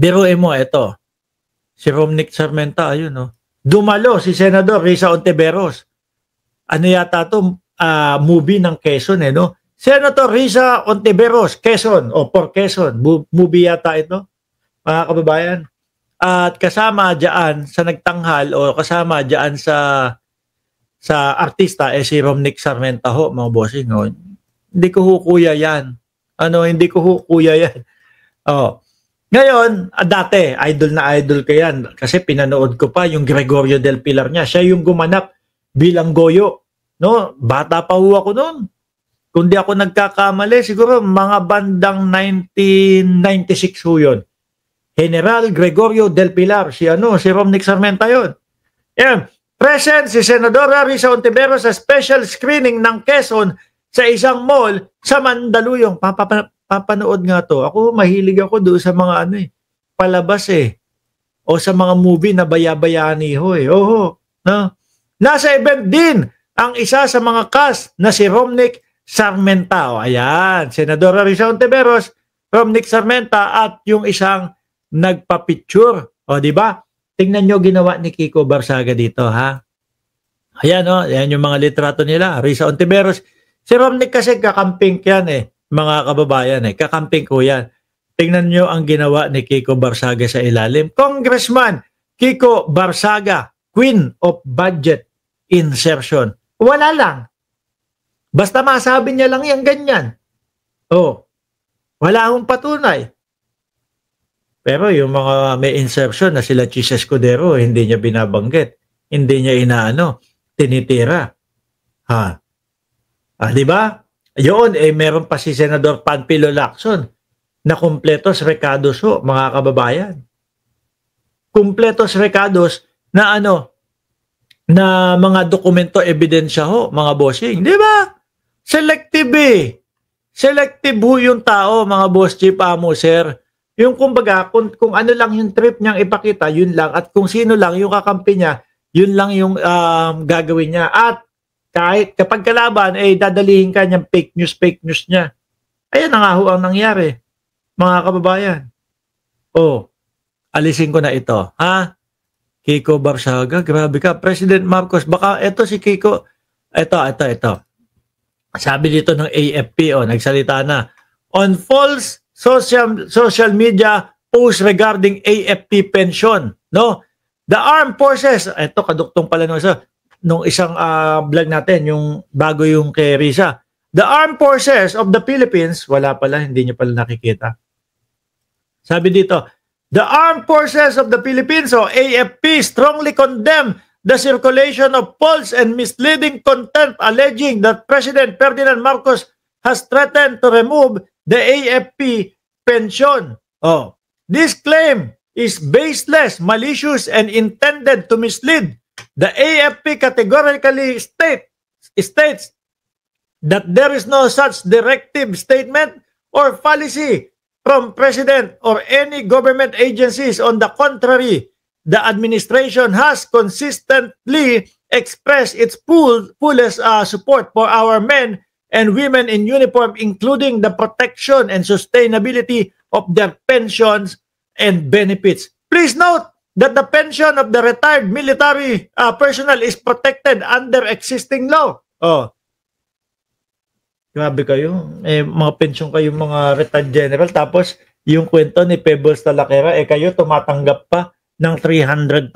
Biruin mo, ito. Si Romnick Sarmenta, ayun, no? Dumalo si Senador Risa Ontiveros. Ano yata to? Movie ng Quezon, eh, no? Senator Risa Ontiveros, Quezon, o for Quezon. Movie yata ito, mga kababayan. At kasama dyan sa nagtanghal o kasama dyan sa artista, si Romnick Sarmenta ho, mga bossing. No? Hindi ko ho kuya yan. Hindi ko ho kuya yan. Ngayon, dati, idol na idol ko yan. Kasi pinanood ko pa yung Gregorio del Pilar niya. Siya yung gumanap bilang Goyo. No? Bata pa ho ako noon. Kung di ako nagkakamali, siguro mga bandang 1996 ho yun. General Gregorio del Pilar, si Romnick Sarmenta yun. Yan. Present si Senadora Risa Ontiveros sa special screening ng Quezon sa isang mall sa Mandaluyong. Papanood nga to. Ako, mahilig ako doon sa mga palabas o sa mga movie na bayabayani ho no? Nasa event din ang isa sa mga cast na si Romnick Sarmenta. Ayan, Senadora Risa Ontiveros, Romnick Sarmenta at yung isang nagpa-picture. Di ba? Tingnan nyo ginawa ni Kiko Barsaga dito, ha? Ayan, ayan yung mga litrato nila. Risa Ontiveros. Si Romnick kasi kakamping yan, mga kababayan, kakamping ko yan. Tingnan nyo ang ginawa ni Kiko Barsaga sa ilalim. Congressman Kiko Barsaga, Queen of Budget Insertion. Wala lang. Basta masabi niya lang yan ganyan. Wala akong patunay. Pero yung mga may insertion na sila Chis Escudero, hindi niya binabanggit. Hindi niya tinitira. Di ba? Yun, meron pa si Senador Panfilo Lacson na kumpletos recados ho, mga kababayan. Kumpletos recados na na mga dokumento, ebidensya ho, mga bossing. Di ba? Selective Selective ho yung tao, mga boss chief, amo, sir. Yung kumbaga, kung ano lang yung trip niyang ipakita, yun lang. At kung sino lang yung kakampi niya, yun lang yung gagawin niya. At kahit kapag kalaban, dadalihin ka niyang fake news niya. Ayan na nga ho ang nangyari, mga kababayan. Alisin ko na ito. Kiko Barsaga, grabe ka. President Marcos, baka ito si Kiko. Ito. Sabi dito ng AFP, nagsalita na. On false social media post regarding AFP pension, no? The armed forces, ito kaduktong pala nung isang vlog natin, yung bago yung kay Risa. The armed forces of the Philippines, wala pala, hindi niyo pala nakikita. Sabi dito, the armed forces of the Philippines, o AFP, strongly condemn the circulation of false and misleading content alleging that President Ferdinand Marcos has threatened to remove the AFP pension. This claim is baseless, malicious, and intended to mislead. The AFP categorically states that there is no such directive, statement, or policy from President or any government agencies. On the contrary, the administration has consistently expressed its fullest support for our men and women in uniform, including the protection and sustainability of their pensions and benefits. Please note that the pension of the retired military personnel is protected under existing law. Grabe kayo. Mga pension kayo, mga retired general. Tapos, yung kwento ni Pebbles Talaquera, kayo tumatanggap pa ng 300,000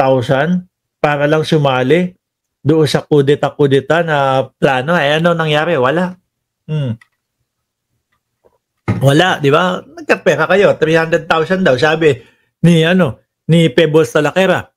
para lang sumali doon sa kudeta na plano. Ano nangyari? Wala. Wala, di ba? Nagkapera kayo, 300,000 daw, sabi ni Pebbles Talaquera.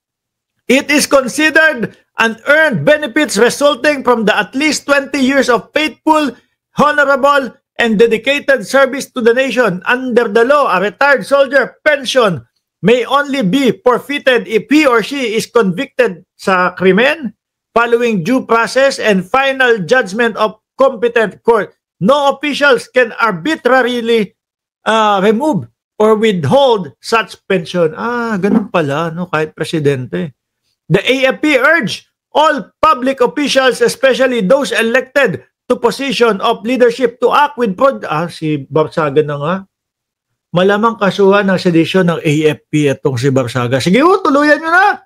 It is considered unearned benefits resulting from the at least 20 years of faithful, honorable, and dedicated service to the nation. Under the law, a retired soldier pension may only be forfeited if he or she is convicted sa krimen following due process and final judgment of competent court. No officials can arbitrarily remove or withhold such pension. Ganun pala, no? Kahit presidente. The AFP urge all public officials, especially those elected to position of leadership, to act with si Barsaga na nga. malamang kasuhan ng sedisyon ng AFP itong si Barsaga. Sige ho, tuluyan nyo na.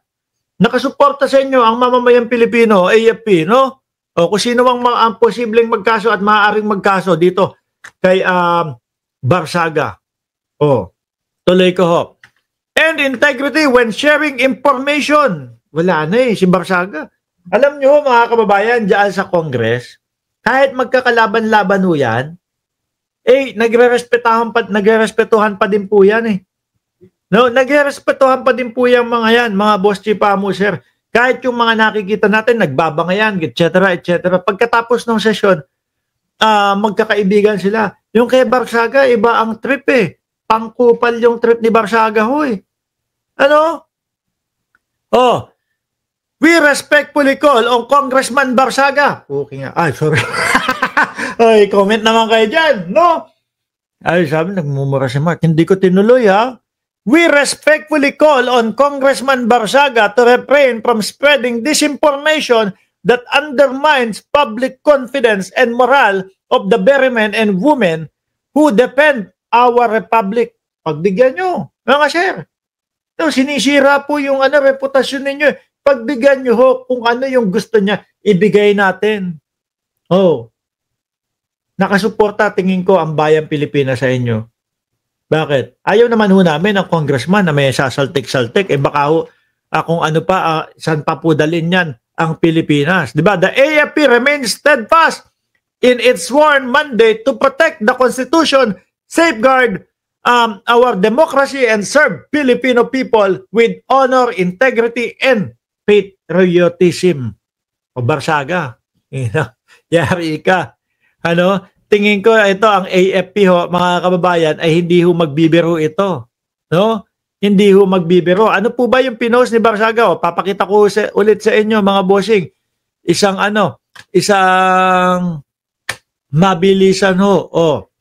Nakasuporta sa inyo ang mamamayang Pilipino, AFP, no? O kung sino ang posibleng magkaso at maaaring magkaso dito kay Barsaga. O, tuloy ko ho. And integrity when sharing information. Wala na si Barsaga. Alam nyo mga kababayan, dyan sa Congress, kahit magkakalaban-laban ho yan, nagre-respetuhan pa din po yan No, nagre-respetuhan pa din po yung mga yan, mga boss chipamo, sir. Kahit yung mga nakikita natin, nagbabangayan, etc., etc. Pagkatapos ng sesyon, magkakaibigan sila. Yung kay Barsaga, iba ang trip Pangkupal yung trip ni Barsaga, huy. Ano? We respectfully call on Congressman Barsaga. Okay nga. Ay, sorry. Ay, comment naman kayo dyan, no? Ay, sabi, nagmumura si Mark. Hindi ko tinuloy, ha? We respectfully call on Congressman Barsaga to refrain from spreading disinformation that undermines public confidence and morale of the very men and women who defend our republic. Pagbigyan nyo, mga sir. No, sinisira po yung reputasyon ninyo. Pagbigyan nyo ho kung ano yung gusto niya, ibigay natin. Nakasuporta tingin ko ang bayang Pilipinas sa inyo. Bakit? Ayaw naman ho namin ang congressman na may sasaltik-saltik. Baka ho, kung ano pa, saan pa po dalhin yan ang Pilipinas. Diba? The AFP remains steadfast in its sworn mandate to protect the Constitution, safeguard our democracy, and serve Filipino people with honor, integrity, and patriotism. O Barsaga, yari ka. Tingin ko ito ang AFP ho, mga kababayan, ay hindi ho magbibiro ito. No? Hindi ho magbibiro. Ano po ba yung pinost ni Barsaga? Papakita ko ulit sa inyo mga bossing. Isang mabilisan ho.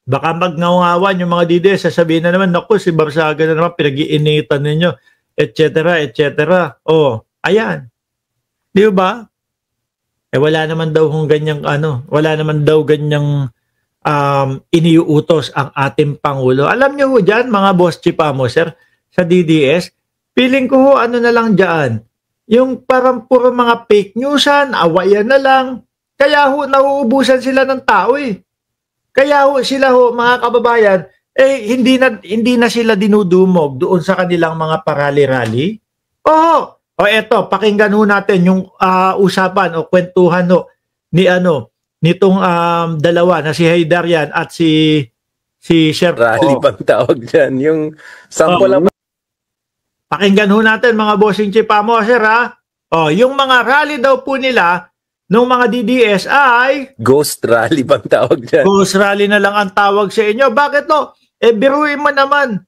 Baka magngawangawan yung mga DDS, sasabihin na naman, naku, si Barsaga na naman, pinag-iinitan ninyo, etc., etc. Ayan. Di ba? Wala naman daw ganyang wala naman daw ganyang iniuutos ang ating Pangulo. Alam niyo ho dyan, mga boss chipamo, sir, sa DDS, feeling ko ho, na lang dyan, yung parang puro mga fake newsan, awayan na lang, kaya ho, nauubusan sila ng tao Kaya ho, sila ho, mga kababayan, hindi na sila dinudumog doon sa kanilang mga parali-rally. Eto, pakinggan ho natin yung usapan o kwentuhan nitong dalawa na si Haydarian at si Chef. Rally bang tawag dyan? Yung sample lang. Pakinggan ho natin mga bossing chipamo, sir, ha? Yung mga rally daw po nila nung mga DDS ay ghost rally bang tawag dyan? Ghost rally na lang ang tawag sa inyo. Bakit no? Biruin mo naman.